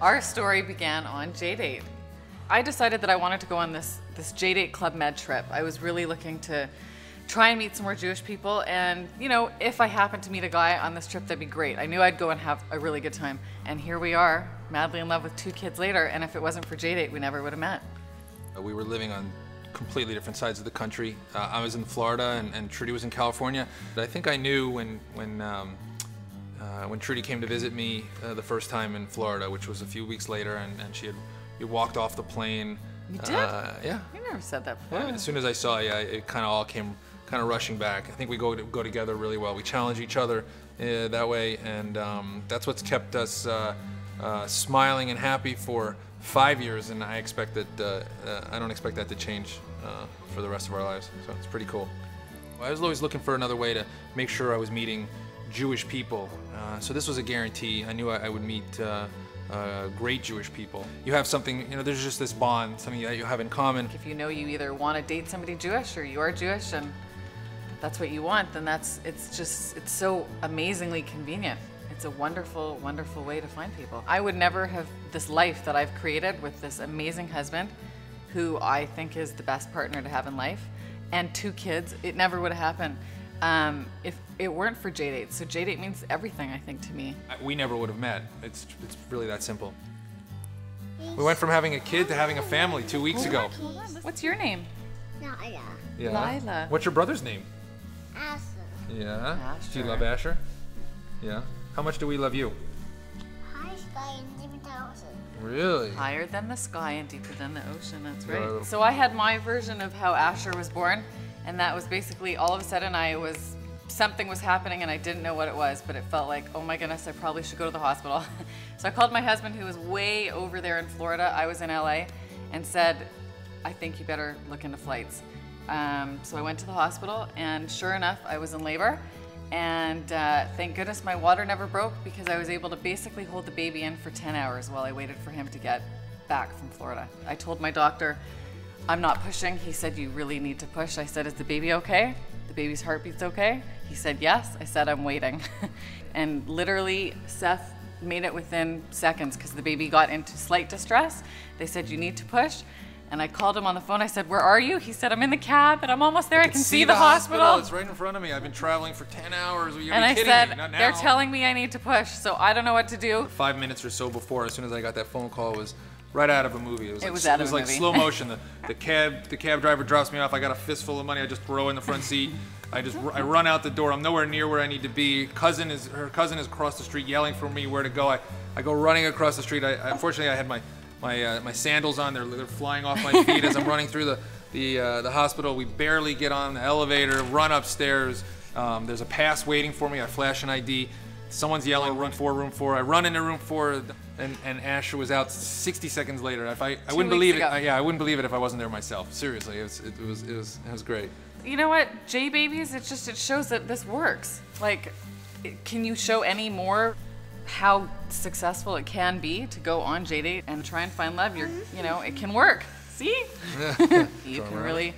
Our story began on JDate. I decided that I wanted to go on this JDate Club Med trip. I was really looking to try and meet some more Jewish people, and you know, if I happened to meet a guy on this trip, that'd be great. I knew I'd go and have a really good time. And here we are, madly in love with 2 kids later, and if it wasn't for JDate, we never would have met. We were living on completely different sides of the country. I was in Florida and Trudy was in California. I think I knew when Trudy came to visit me the first time in Florida, which was a few weeks later, and we walked off the plane. You did? Yeah. You never said that before. Yeah, as soon as I saw you, it kind of all came kind of rushing back. I think we go together really well. We challenge each other that way, and that's what's kept us smiling and happy for 5 years, and I don't expect that to change for the rest of our lives. So it's pretty cool. I was always looking for another way to make sure I was meeting Jewish people. So this was a guarantee. I knew I would meet great Jewish people. You have something, you know, there's just this bond, something that you have in common. If you know you either want to date somebody Jewish or you are Jewish and that's what you want, then it's so amazingly convenient. It's a wonderful, wonderful way to find people. I would never have this life that I've created with this amazing husband, who I think is the best partner to have in life, and 2 kids. It never would have happened if it weren't for JDate. So JDate means everything, I think, to me. We never would have met. It's really that simple. We went from having a kid to having a family 2 weeks ago. What's your name? Lila. Yeah. Lila. What's your brother's name? Asher. Yeah. Asher. Do you love Asher? Yeah. How much do we love you? High sky and deep ocean. Really? Higher than the sky and deeper than the ocean, that's right. Yeah. So I had my version of how Asher was born, and that was basically all of a sudden something was happening and I didn't know what it was, but it felt like, oh my goodness, I probably should go to the hospital. So I called my husband, who was way over there in Florida. I was in LA, and said, I think you better look into flights. So I went to the hospital, and sure enough, I was in labor. And thank goodness my water never broke, because I was able to basically hold the baby in for 10 hours while I waited for him to get back from Florida. I told my doctor, I'm not pushing. He said, you really need to push. I said, is the baby okay? The baby's heartbeat's okay? He said, yes. I said, I'm waiting. And literally, Seth made it within seconds, because the baby got into slight distress. They said, you need to push. And I called him on the phone. I said, where are you? He said, I'm in the cab and I'm almost there. I can see the hospital. It's right in front of me. I've been traveling for 10 hours. And I said, they're telling me I need to push, so I don't know what to do. 5 minutes or so before, as soon as I got that phone call, it was right out of a movie. It was like movie. Slow motion. The cab driver drops me off. I got a fistful of money. I just throw in the front seat. I run out the door. I'm nowhere near where I need to be. Her cousin is across the street yelling for me where to go. I go running across the street. Unfortunately, I had my sandals on. They're flying off my feet as I'm running through the hospital. We barely get on the elevator, run upstairs. There's a pass waiting for me. I flash an ID. Someone's yelling, room 4. I run into room 4, and Asher was out 60 seconds later. I wouldn't believe it. I wouldn't believe it if I wasn't there myself. Seriously, it was great. You know what, J babies, it shows that this works. Like, can you show any more how successful it can be to go on JDate and try and find love? You know, it can work. See? You can really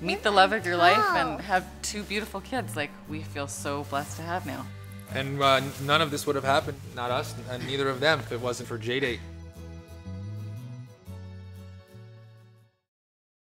meet the love of your life and have 2 beautiful kids like we feel so blessed to have now. And none of this would have happened, not us and neither of them, if it wasn't for JDate.